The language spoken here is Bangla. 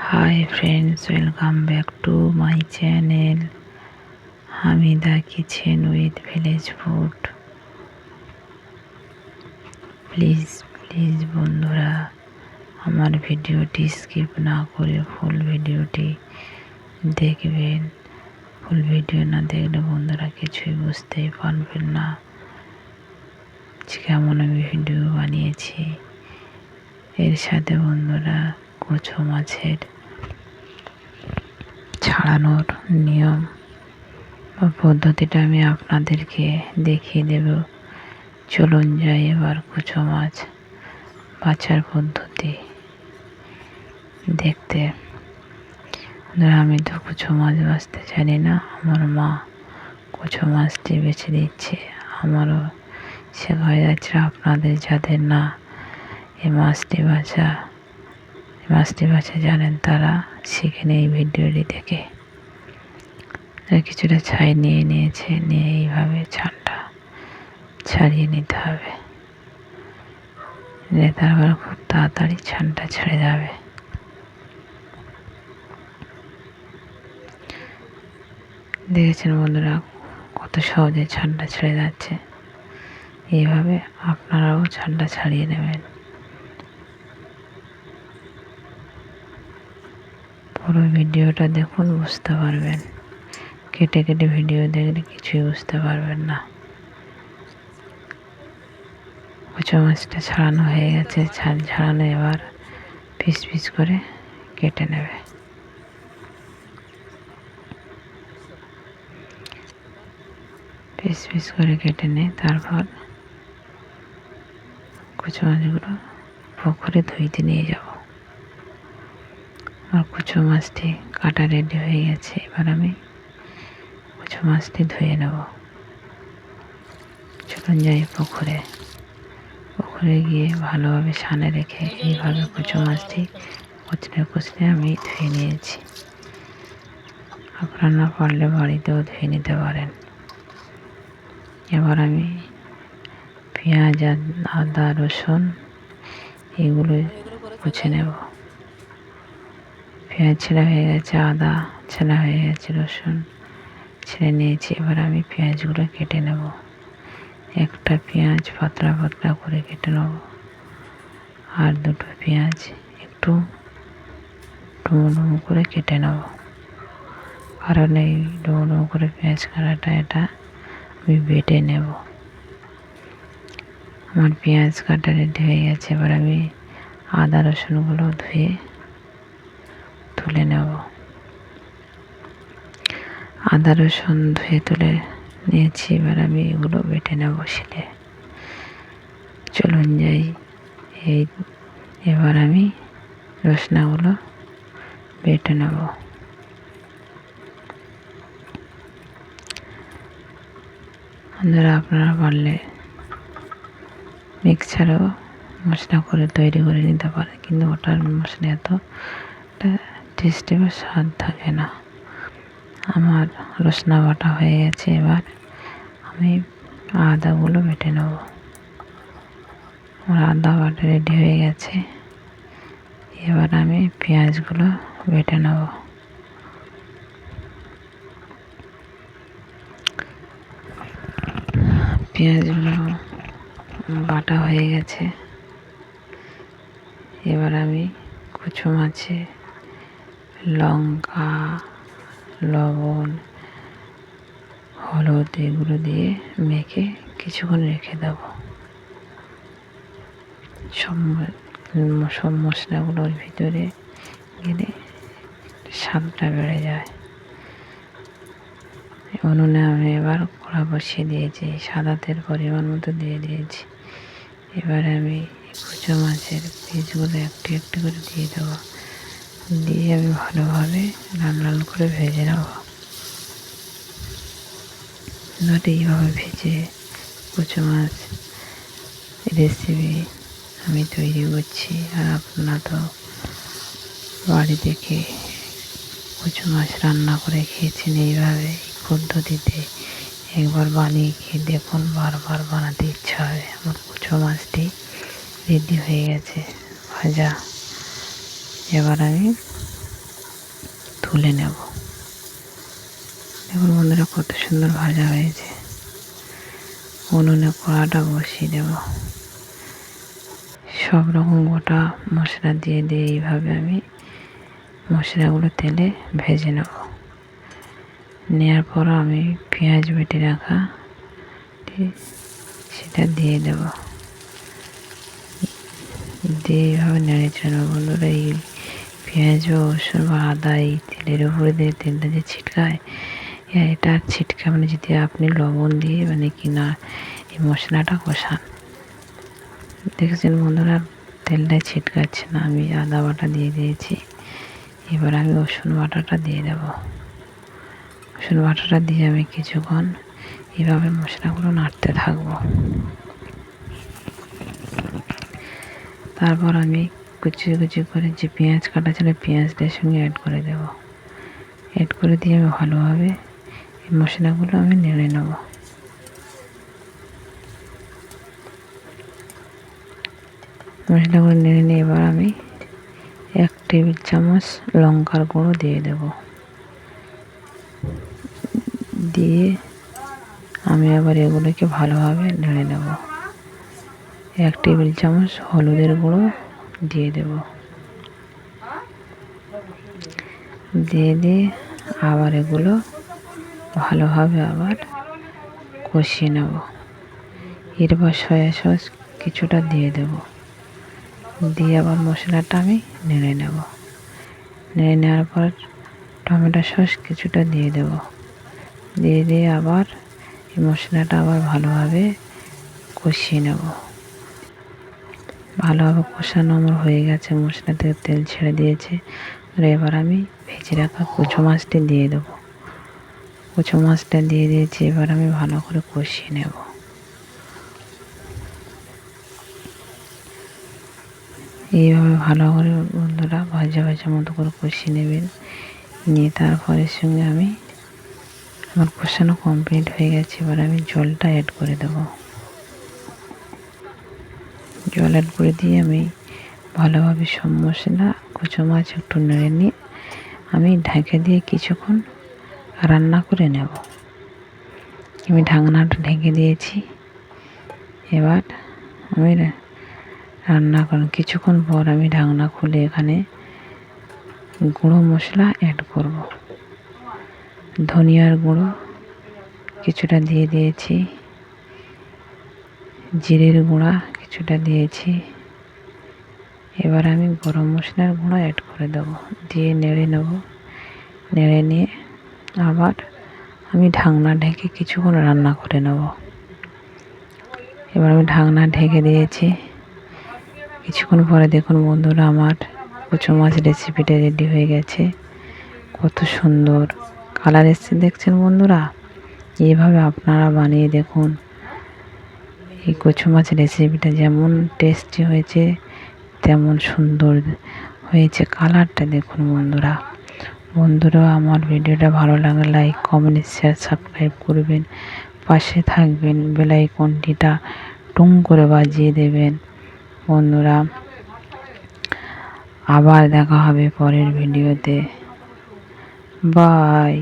Hi friends, welcome back to my channel Hamida Kitchen with Village Food. Please বন্ধুরা আমার ভিডিওটি স্কিপ না করে ফুল ভিডিওটি দেখবেন। ফুল ভিডিও না দেখলে বন্ধুরা কিছুই বুঝতেই পারবেন না কেমন আমি ভিডিও বানিয়েছি। এর সাথে বন্ধুরা কচু মাছের ছাড়ানোর নিয়ম বা পদ্ধতিটা আমি আপনাদেরকে দেখিয়ে দেব। চলুন যাই এবার কচু মাছ বাছার পদ্ধতি দেখতে। আমি তো কচু মাছ বাছতে জানি না, আমার মা কচু মাছটি বেছে দিচ্ছে। আমারও শেখা যাচ্ছে। আপনাদের যাদের না এই মাছটি বাছা জানেন তারা শিখে নেই ভিডিওটি দেখে। কিছুটা ছাই নিয়েছে, নিয়ে এইভাবে ছানটা ছাড়িয়ে নিতে হবে। তারপর খুব তাড়াতাড়ি ছানটা ছেড়ে যাবে। দেখেছেন বন্ধুরা কত সহজে ছানটা ছেড়ে যাচ্ছে। এইভাবে আপনারাও ছানটা ছাড়িয়ে নেবেন। পুরো ভিডিওটা দেখুন, বুঝতে পারবেন। কেটে ভিডিও দেখলে কিছুই বুঝতে পারবেন না। কচু মাছটা ছাড়ানো হয়ে গেছে। ছাল ছাড়ানো এবার পিস করে কেটে নেবে। পিস করে কেটে নিয়ে তারপর কচু মাছগুলো পুকুরে ধুইতে নিয়ে যাব। আর কচু মাছটি কাটা রেডি হয়ে গেছে। এবার আমি কচু মাছটি ধুয়ে নেব। চলুন যাই পুকুরে গিয়ে ভালোভাবে সানে রেখে এইভাবে কচু মাছটি কচলে আমি ধুয়ে নিয়েছি। আপনারা না পারলে বাড়িতেও ধুয়ে নিতে পারেন। এবার আমি পেঁয়াজ, আদা, রসুন এগুলো কুচে নেব। পেঁয়াজ ছেঁড়া হয়ে গেছে, আদা ছেঁড়া হয়ে গেছে, রসুন ছেড়ে নিয়েছি। এবার আমি পেঁয়াজগুলো কেটে নেব। একটা পেঁয়াজ পাতলা করে কেটে নেব। আর দুটো পেঁয়াজ একটু ডুমো করে কেটে নেব। কারণ এই ডুমো করে পেঁয়াজ কাটাটা এটা আমি বেটে নেব। আমার পেঁয়াজ কাটা রেডি হয়ে গেছে। এবার আমি আদা রসুনগুলো ধুয়ে তুলে নেব। আদা রসুন ধুয়ে তুলে নিয়েছি। এবার আমি এগুলো বেটে নেব শিলে। চলুন যাই। এবার আমি রসুনগুলো বেটে নেব। আপনারা পারলে মিক্সারও মশলা করে তৈরি করে নিতে পারে, কিন্তু ওটার মশলা এত টেস্টি বা স্বাদ থাকে না। আমার রসুন বাটা হয়ে গেছে। এবার আমি আদাগুলো বেটে নেব। আমার আদা বাটা রেডি হয়ে গেছে। এবার আমি পেঁয়াজগুলো বেটে নেব। পেঁয়াজগুলো বাটা হয়ে গেছে। এবার আমি কচু মাছে লঙ্কা, লবণ, হলুদ এগুলো দিয়ে মেখে কিছুক্ষণ রেখে দেব। সব মশলাগুলোর ভিতরে গেলে স্বাদটা বেড়ে যায়। উনুনে আমি এবার কড়া বসিয়ে দিয়েছি, সাদা তেল পরিমাণ মতো দিয়ে দিয়েছি। এবার আমি কচু মাছের পিসগুলো একটু করে দিয়ে দেবো। দিয়ে আমি ভালোভাবে লাল করে ভেজে নেব। এইভাবে ভেজে কচু মাছ রেসিপি আমি তৈরি করছি। আর আপনারা তো বাড়ি থেকে কচু মাছ রান্না করে খেয়েছেন এইভাবে পদ্ধতিতে। একবার বানিয়ে খেয়ে দেখুন, বারবার বানাতে ইচ্ছা হবে। আমার কচু মাছটি রেডি হয়ে গেছে ভাজা। এবার আমি তুলে নেব। দেখুন বন্ধুরা কত সুন্দর ভাজা হয়েছে। উনুনে কড়াটা বসিয়ে দেব। সব রকম গোটা মশলা দিয়ে এইভাবে আমি মশলাগুলো তেলে ভেজে নেব। নেওয়ার পর আমি পেঁয়াজ বেটে রাখা সেটা দিয়ে দেব। দিয়ে এইভাবে নেড়ে চেড়ে নেব। বন্ধুরা এই পেঁয়াজ বা রসুন বা আদা এই তেলের উপরে দিয়ে তেলটা যে ছিটকায়, এটা ছিটকা মানে যদি আপনি লবণ দিয়ে মানে কিনা এই মশলাটা কষান, দেখেছেন বন্ধুরা তেলটা ছিটকাচ্ছে না। আমি আদা বাটা দিয়ে দিয়েছি। এবার আমি রসুন বাটাটা দিয়ে দেব। রসুন বাটাটা দিয়ে আমি কিছুক্ষণ এভাবে মশলাগুলো নাড়তে থাকবো। তারপর আমি কুচি কুচি করে যে পেঁয়াজ কাটা ছিল পেঁয়াজটার সঙ্গে অ্যাড করে দেব। অ্যাড করে দিয়ে আমি ভালোভাবে এই মশলাগুলো আমি নেড়ে নেব। মশলাগুলো নেড়ে নিয়ে এবার আমি 1 টেবিল চামচ লঙ্কার গুঁড়ো দিয়ে দেব। দিয়ে আমি আবার এগুলোকে ভালোভাবে নেড়ে নেব। 1 টেবিল চামচ হলুদের গুঁড়ো দিয়ে দেব। দিয়ে আবার এগুলো ভালোভাবে আবার কষিয়ে নেব। এরপর সয়া সস কিছুটা দিয়ে দেব। দিয়ে আবার মশলাটা আমি নেড়ে নেব। নেড়ে নেওয়ার পর টমেটো সস কিছুটা দিয়ে দেব। দিয়ে আবার এই মশলাটা আবার ভালোভাবে কষিয়ে নেব। ভালোভাবে কষানো আমার হয়ে গেছে, মশলা থেকে তেল ছেড়ে দিয়েছে। এবার আমি ভেজে রাখা কচু মাছটি দিয়ে দেব। কচু মাছটা দিয়ে দিয়েছি। এবার আমি ভালো করে কষিয়ে নেব। এইভাবে ভালো করে বন্ধুরা ভাজা ভাজা মতো করে কষিয়ে নেবেন। নিয়ে তারপরের সঙ্গে আমি আমার কষানো কমপ্লিট হয়ে গেছে। এবার আমি জলটা অ্যাড করে দেব। জল অ্যাড করে দিয়ে আমি ভালোভাবে সব মশলা কচু মাছ একটু নেড়ে নিয়ে আমি ঢেকে দিয়ে কিছুক্ষণ রান্না করে নেব। আমি ঢাকনাটা ঢেকে দিয়েছি। এবার আমি রান্না করুন। কিছুক্ষণ পর আমি ঢাকনা খুলে এখানে গুঁড়ো মশলা অ্যাড করব। ধনিয়ার গুঁড়ো কিছুটা দিয়ে দিয়েছি। জিরের গুঁড়া কিছুটা দিয়েছি। এবার আমি গরম মশলার গুঁড়ো অ্যাড করে দেবো। দিয়ে নেড়ে নেব। নেড়ে নিয়ে আবার আমি ঢাকনা ঢেকে কিছুক্ষণ রান্না করে নেব। এবার আমি ঢাকনা ঢেকে দিয়েছি। কিছুক্ষণ পরে দেখুন বন্ধুরা আমার কচু মাছ রেসিপিটা রেডি হয়ে গেছে। কত সুন্দর কালার এসছে দেখছেন বন্ধুরা। এইভাবে আপনারা বানিয়ে দেখুন। এই কচু মাছ রেসিপিটা যেমন টেস্টি হয়েছে তেমন সুন্দর হয়েছে। কালারটা দেখুন বন্ধুরা। বন্ধুরা আমার ভিডিওটা ভালো লাগলে লাইক কমেন্ট শেয়ার সাবস্ক্রাইব করবেন। পাশে থাকবেন, বেল আইকনটিটা টুং করে বাজিয়ে দেবেন। বন্ধুরা আবার দেখা হবে পরের ভিডিওতে। বাই।